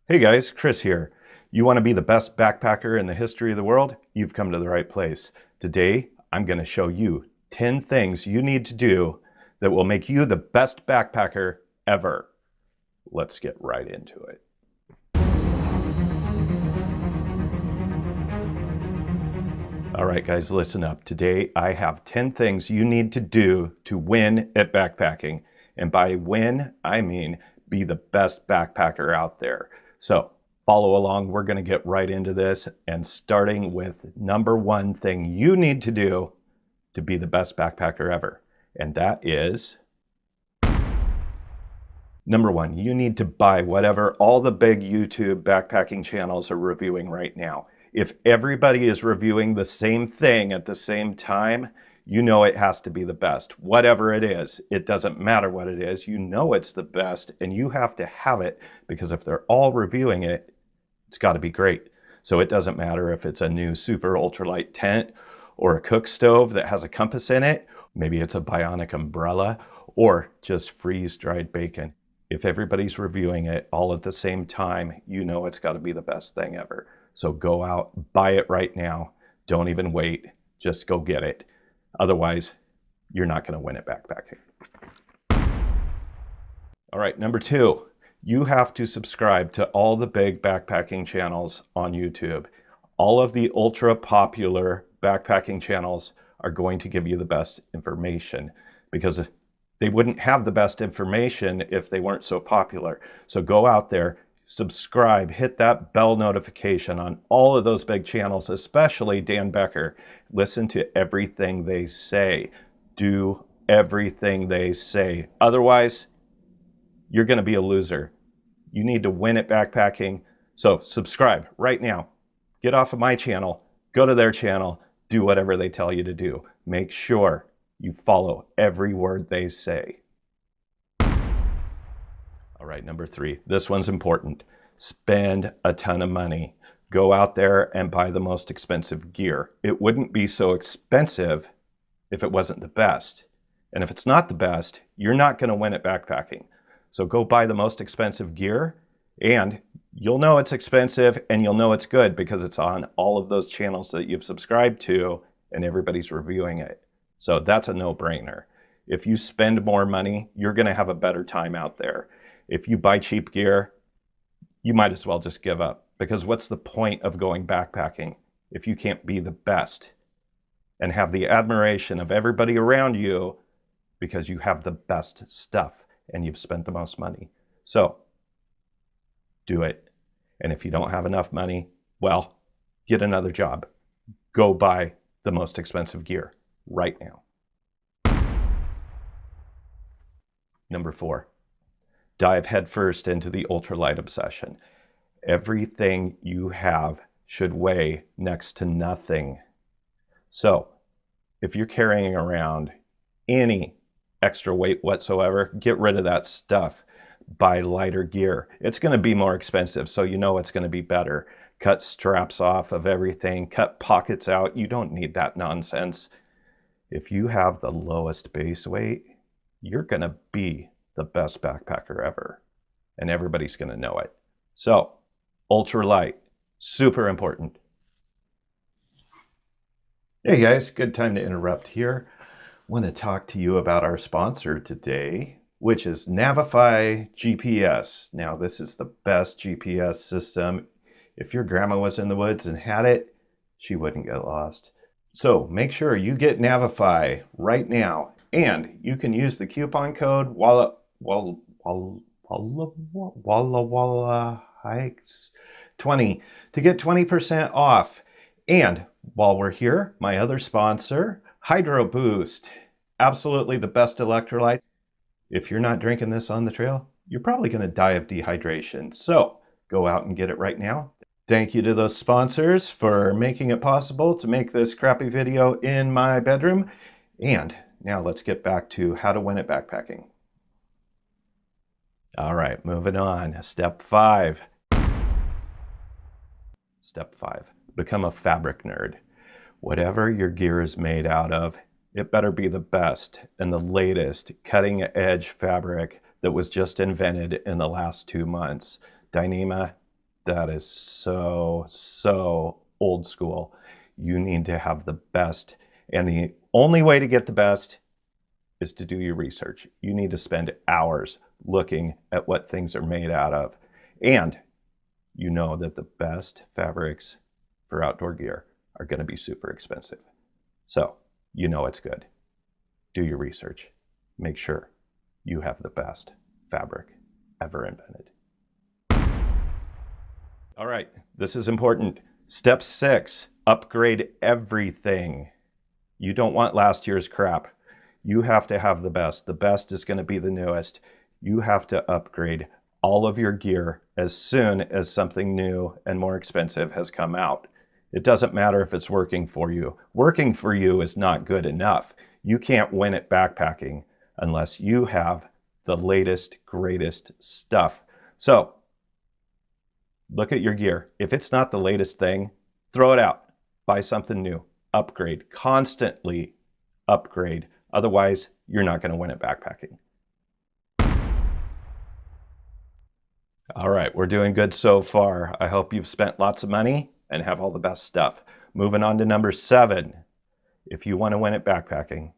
Hey guys, Chris here. You want to be the best backpacker in the history of the world? You've come to the right place. Today, I'm going to show you 10 things you need to do that will make you the best backpacker ever. Let's get right into it. All right, guys, listen up. Today, I have 10 things you need to do to win at backpacking. And by win, I mean be the best backpacker out there. So follow along. We're going to get right into this, and starting with number one thing you need to do to be the best backpacker ever. And that is number one, you need to buy whatever all the big YouTube backpacking channels are reviewing right now. If everybody is reviewing the same thing at the same time, you know it has to be the best. Whatever it is, it doesn't matter what it is. You know it's the best, and you have to have it, because if they're all reviewing it, it's got to be great. So it doesn't matter if it's a new super ultralight tent or a cook stove that has a compass in it. Maybe it's a bionic umbrella or just freeze-dried bacon. If everybody's reviewing it all at the same time, you know it's got to be the best thing ever. So go out, buy it right now. Don't even wait. Just go get it. Otherwise, you're not going to win at backpacking. All right, number two, you have to subscribe to all the big backpacking channels on YouTube. All of the ultra popular backpacking channels are going to give you the best information, because they wouldn't have the best information if they weren't so popular. So go out there, subscribe, hit that bell notification on all of those big channels, especially Dan Becker. Listen to everything they say. Do everything they say. Otherwise, you're going to be a loser. You need to win at backpacking. So subscribe right now. Get off of my channel, go to their channel, do whatever they tell you to do. Make sure you follow every word they say. All right, number three, this one's important. Spend a ton of money. Go out there and buy the most expensive gear. It wouldn't be so expensive if it wasn't the best. And if it's not the best, you're not going to win at backpacking. So go buy the most expensive gear, and you'll know it's expensive and you'll know it's good because it's on all of those channels that you've subscribed to and everybody's reviewing it. So that's a no-brainer. If you spend more money, you're going to have a better time out there. If you buy cheap gear, you might as well just give up, because what's the point of going backpacking if you can't be the best and have the admiration of everybody around you because you have the best stuff and you've spent the most money? So do it. And if you don't have enough money, well, get another job. Go buy the most expensive gear right now. Number four, dive headfirst into the ultralight obsession. Everything you have should weigh next to nothing. So if you're carrying around any extra weight whatsoever, get rid of that stuff. Buy lighter gear. It's going to be more expensive, so you know it's going to be better. Cut straps off of everything. Cut pockets out. You don't need that nonsense. If you have the lowest base weight, you're going to be the best backpacker ever, and everybody's going to know it. So ultralight, super important. Hey guys, good time to interrupt here. I want to talk to you about our sponsor today, which is Navify GPS. Now, this is the best GPS system. If your grandma was in the woods and had it, she wouldn't get lost. So make sure you get Navify right now, and you can use the coupon code Hikes20 to get 20% off. And while we're here, my other sponsor, Hydro Boost, absolutely the best electrolyte. If you're not drinking this on the trail, you're probably going to die of dehydration. So go out and get it right now. Thank you to those sponsors for making it possible to make this crappy video in my bedroom. And now let's get back to how to win at backpacking. All right, moving on. Step five. Step five, become a fabric nerd. Whatever your gear is made out of, it better be the best and the latest cutting edge fabric that was just invented in the last 2 months. Dyneema That is so old school. You need to have the best. And the only way to get the best is to do your research. You need to spend hours looking at what things are made out of. And you know that the best fabrics for outdoor gear are going to be super expensive. So you know it's good. Do your research. Make sure you have the best fabric ever invented. All right, this is important. Step 6, upgrade everything. You don't want last year's crap. You have to have the best. The best is going to be the newest. You have to upgrade all of your gear as soon as something new and more expensive has come out. It doesn't matter if it's working for you. Working for you is not good enough. You can't win at backpacking unless you have the latest, greatest stuff. So look at your gear. If it's not the latest thing, throw it out. Buy something new. Upgrade. Constantly upgrade. Otherwise, you're not going to win at backpacking. All right, we're doing good so far. I hope you've spent lots of money and have all the best stuff. Moving on to number 7. If you want to win at backpacking,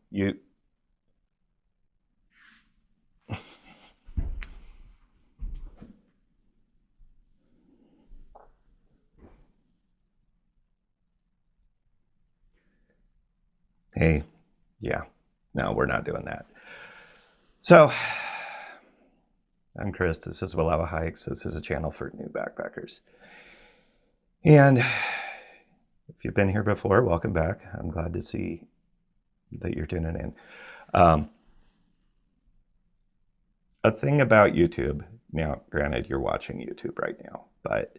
Hey, yeah, no, we're not doing that. So, I'm Chris. This is Will Have a Hikes. This is a channel for new backpackers. And if you've been here before, welcome back. I'm glad to see that you're tuning in. A thing about YouTube, now granted you're watching YouTube right now, but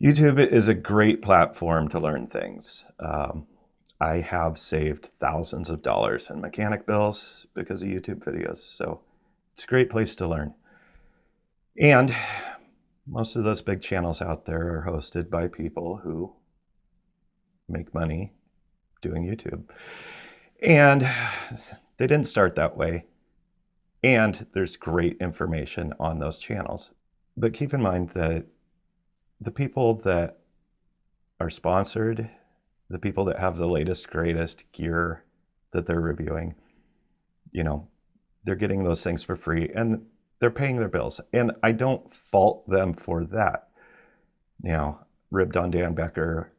YouTube is a great platform to learn things. I have saved thousands of dollars in mechanic bills because of YouTube videos, so it's a great place to learn. And most of those big channels out there are hosted by people who make money doing YouTube. And they didn't start that way. And there's great information on those channels. But keep in mind that the people that are sponsored, the people that have the latest, greatest gear that they're reviewing, you know, they're getting those things for free and they're paying their bills. And I don't fault them for that. Now, ribbed on Dan Becker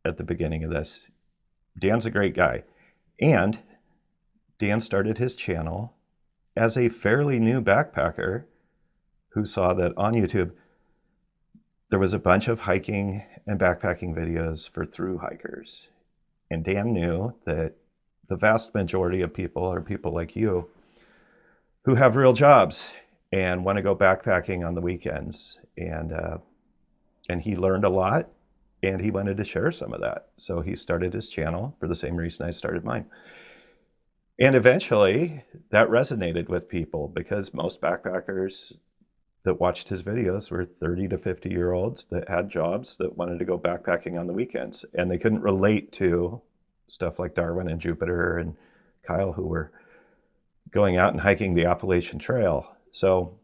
at the beginning of this. Dan's a great guy. And Dan started his channel as a fairly new backpacker who saw that on YouTube, there was a bunch of hiking and backpacking videos for thru hikers. And Dan knew that the vast majority of people are people like you who have real jobs and want to go backpacking on the weekends. And he learned a lot and he wanted to share some of that. So he started his channel for the same reason I started mine. And eventually that resonated with people because most backpackers that watched his videos were 30 to 50-year-olds that had jobs that wanted to go backpacking on the weekends. And they couldn't relate to stuff like Darwin and Jupiter and Kyle who were going out and hiking the Appalachian Trail. So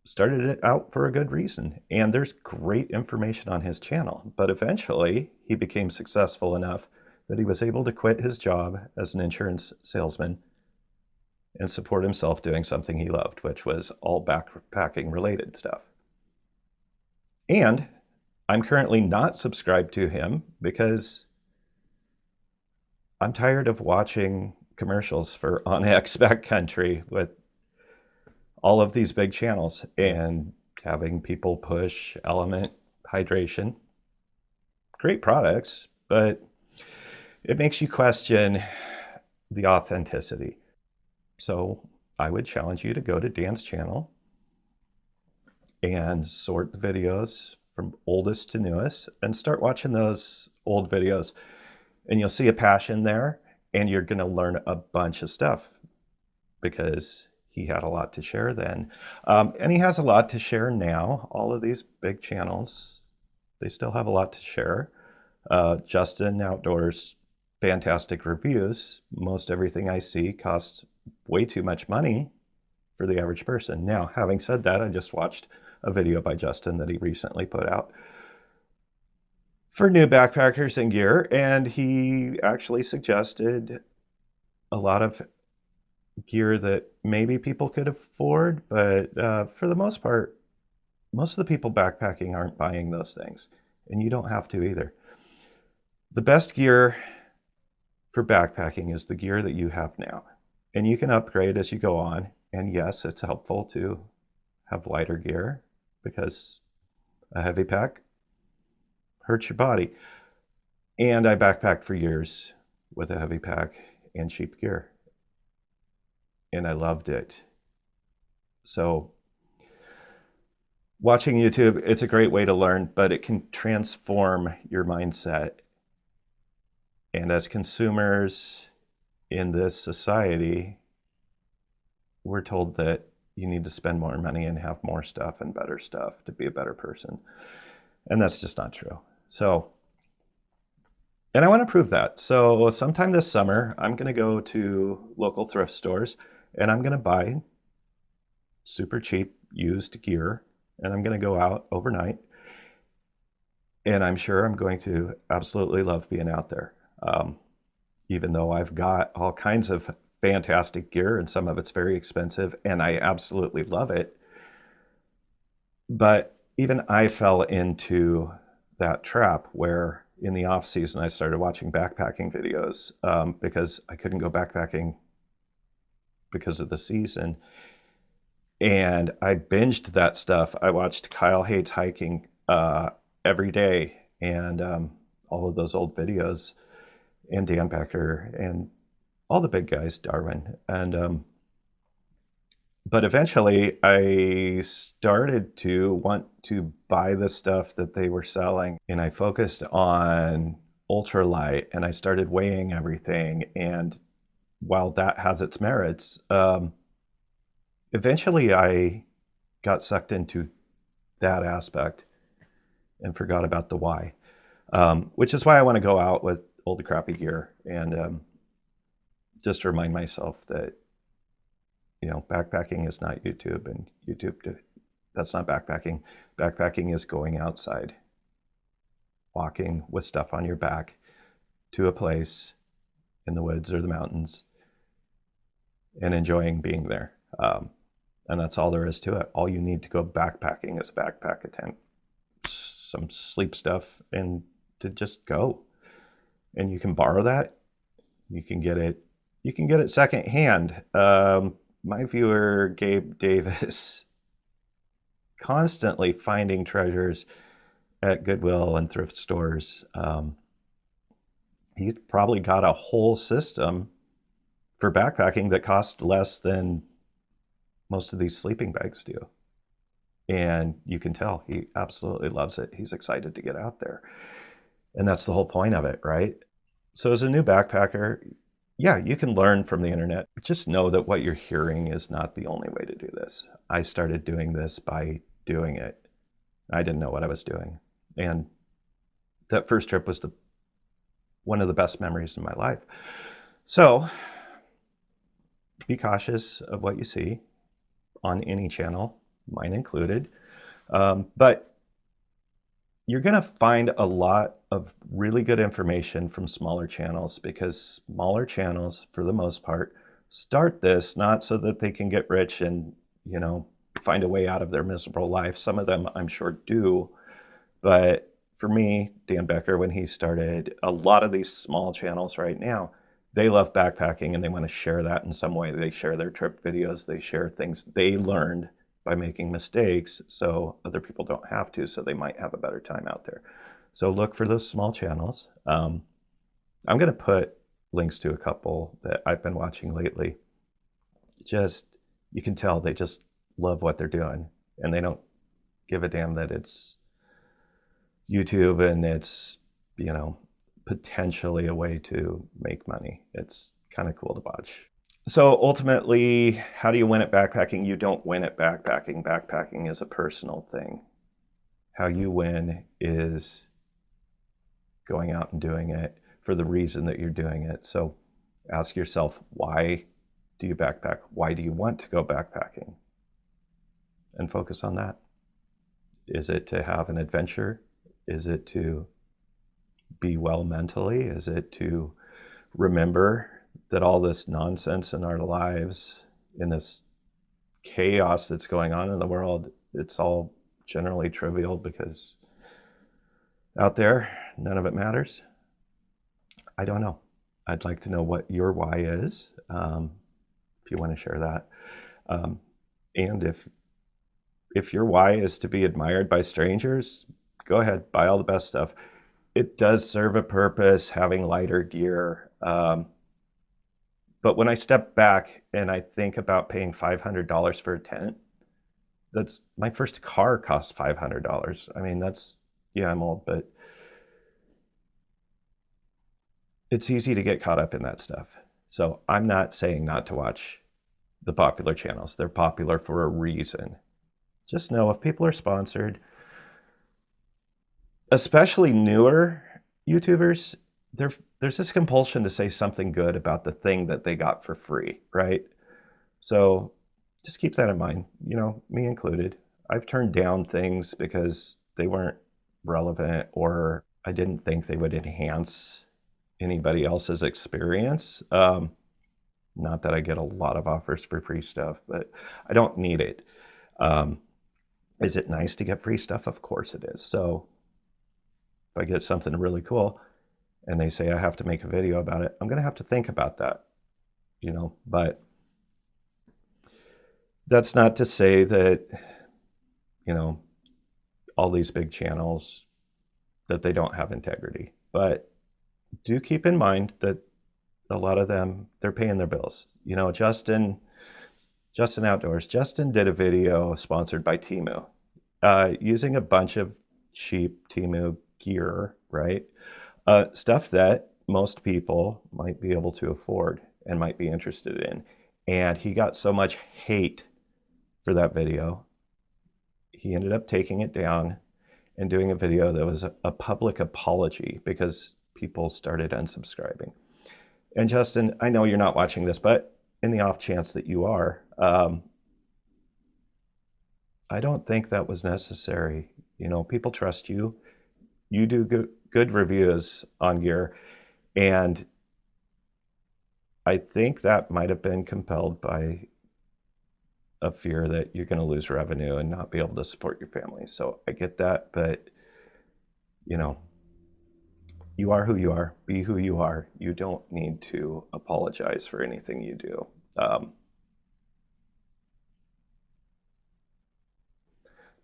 started it out for a good reason. And there's great information on his channel. But eventually he became successful enough that he was able to quit his job as an insurance salesman and support himself doing something he loved, which was all backpacking related stuff. And I'm currently not subscribed to him because I'm tired of watching commercials for Onyx Backcountry with all of these big channels and having people push Element hydration. Great products, but it makes you question the authenticity. So I would challenge you to go to Dan's channel and sort the videos from oldest to newest and start watching those old videos. And you'll see a passion there and you're going to learn a bunch of stuff because he had a lot to share then. And he has a lot to share now. All of these big channels, they still have a lot to share. Justin Outdoors, fantastic reviews. Most everything I see costs way too much money for the average person. Now, having said that, I just watched a video by Justin that he recently put out for new backpackers and gear, and he actually suggested a lot of gear that maybe people could afford, but for the most part, most of the people backpacking aren't buying those things, and you don't have to either. The best gear for backpacking is the gear that you have now, and you can upgrade as you go on. And yes, it's helpful to have lighter gear because a heavy pack hurts your body. And I backpacked for years with a heavy pack and cheap gear, and I loved it. So watching YouTube, it's a great way to learn, but it can transform your mindset. And as consumers in this society, we're told that you need to spend more money and have more stuff and better stuff to be a better person. And that's just not true. So, and I want to prove that. So sometime this summer, I'm going to go to local thrift stores and I'm going to buy super cheap used gear, and I'm going to go out overnight. And I'm sure I'm going to absolutely love being out there. Even though I've got all kinds of fantastic gear and some of it's very expensive and I absolutely love it. But even I fell into that trap where in the off season I started watching backpacking videos because I couldn't go backpacking because of the season. And I binged that stuff. I watched Kyle Hates Hiking every day, and all of those old videos, and Dan Becker, and all the big guys, Darwin. And but eventually I started to want to buy the stuff that they were selling, and I focused on ultralight, and I started weighing everything. And while that has its merits, eventually I got sucked into that aspect and forgot about the why, which is why I want to go out with old crappy gear and just remind myself that, you know, backpacking is not YouTube, and that's not backpacking. Backpacking is going outside, walking with stuff on your back to a place in the woods or the mountains and enjoying being there. And that's all there is to it. All you need to go backpacking is a backpack, a tent, some sleep stuff, and to just go. And you can borrow that. You can get it secondhand. My viewer, Gabe Davis, constantly finding treasures at Goodwill and thrift stores. He's probably got a whole system for backpacking that costs less than most of these sleeping bags do. And you can tell he absolutely loves it. He's excited to get out there. And that's the whole point of it, right? So as a new backpacker, yeah, you can learn from the internet. Just know that what you're hearing is not the only way to do this. I started doing this by doing it. I didn't know what I was doing. And that first trip was one of the best memories in my life. So be cautious of what you see on any channel, mine included. But you're going to find a lot of really good information from smaller channels, because smaller channels, for the most part, start this not so that they can get rich and, you know, find a way out of their miserable life. Some of them, I'm sure, do. But for me, Dan Becker, when he started, a lot of these small channels right now, they love backpacking and they want to share that in some way. They share their trip videos. They share things they learned by making mistakes so other people don't have to, so they might have a better time out there. So look for those small channels. I'm going to put links to a couple that I've been watching lately. Just, you can tell they just love what they're doing, and they don't give a damn that it's YouTube and it's, you know, potentially a way to make money. It's kind of cool to watch. So ultimately, how do you win at backpacking? You don't win at backpacking. Backpacking is a personal thing. How you win is going out and doing it for the reason that you're doing it. So ask yourself, why do you backpack? Why do you want to go backpacking? And focus on that. Is it to have an adventure? Is it to be well mentally? Is it to remember that all this nonsense in our lives, in this chaos that's going on in the world, it's all generally trivial because out there, none of it matters? I don't know. I'd like to know what your why is, if you want to share that. And if your why is to be admired by strangers, go ahead, buy all the best stuff. It does serve a purpose, having lighter gear. But when I step back and I think about paying $500 for a tent, that's my first car cost $500. I mean, yeah, I'm old, but it's easy to get caught up in that stuff. So I'm not saying not to watch the popular channels. They're popular for a reason. Just know if people are sponsored, especially newer YouTubers, there's this compulsion to say something good about the thing that they got for free, right? So just keep that in mind, me included. I've turned down things because they weren't relevant or I didn't think they would enhance anybody else's experience. Not that I get a lot of offers for free stuff, but I don't need it. Is it nice to get free stuff? Of course it is. So if I get something really cool and they say I have to make a video about it, I'm going to have to think about that, but that's not to say that, all these big channels, that they don't have integrity. But do keep in mind that a lot of them, they're paying their bills. Justin Outdoors, Justin did a video sponsored by Temu, using a bunch of cheap Temu gear, right? Stuff that most people might be able to afford and might be interested in. And he got so much hate for that video, he ended up taking it down and doing a video that was a public apology because people started unsubscribing. And Justin, I know you're not watching this, but in the off chance that you are, I don't think that was necessary. People trust you. You do good reviews on gear. And I think that might have been compelled by a fear that you're going to lose revenue and not be able to support your family. So I get that, but you are who you are, be who you are. You don't need to apologize for anything you do.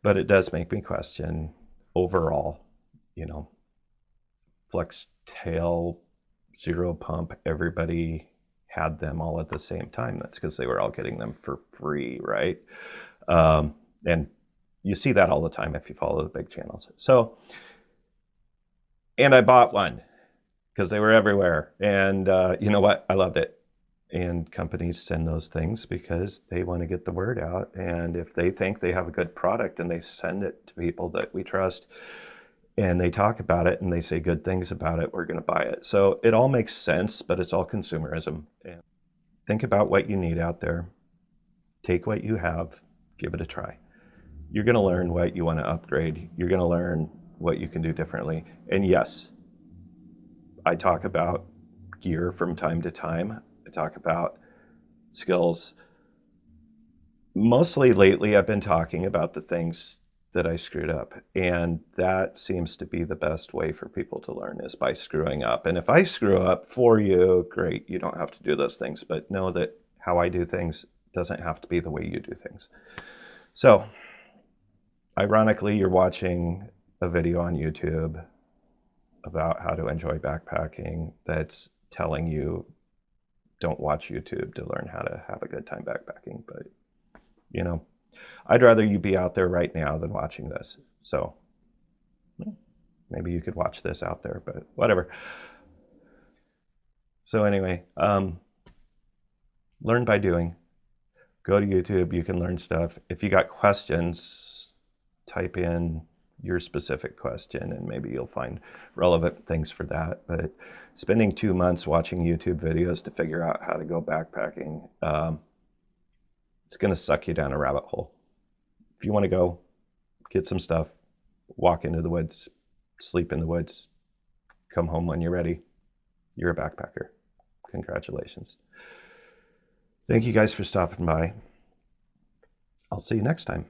But it does make me question overall, flex tail, zero pump, everybody had them all at the same time. That's because they were all getting them for free, right? And you see that all the time if you follow the big channels. So, and I bought one because they were everywhere. And you know what? I loved it. And companies send those things because they want to get the word out. And if they think they have a good product and they send it to people that we trust and they talk about it and they say good things about it, we're going to buy it. So it all makes sense, but it's all consumerism. And think about what you need out there. Take what you have, give it a try. You're going to learn what you want to upgrade. You're going to learn what you can do differently. And yes, I talk about gear from time to time. I talk about skills. Mostly lately, I've been talking about the things that I screwed up. And that seems to be the best way for people to learn is by screwing up. And if I screw up for you, great, you don't have to do those things. But know that how I do things doesn't have to be the way you do things. So, ironically, you're watching a video on YouTube about how to enjoy backpacking that's telling you don't watch YouTube to learn how to have a good time backpacking. But, I'd rather you be out there right now than watching this. So maybe you could watch this out there, but whatever. So anyway, learn by doing. Go to YouTube. You can learn stuff. If you got questions, type in your specific question and maybe you'll find relevant things for that. But spending 2 months watching YouTube videos to figure out how to go backpacking, it's going to suck you down a rabbit hole. If you want to go, get some stuff, walk into the woods, sleep in the woods, come home when you're ready. You're a backpacker. Congratulations. Thank you guys for stopping by. I'll see you next time.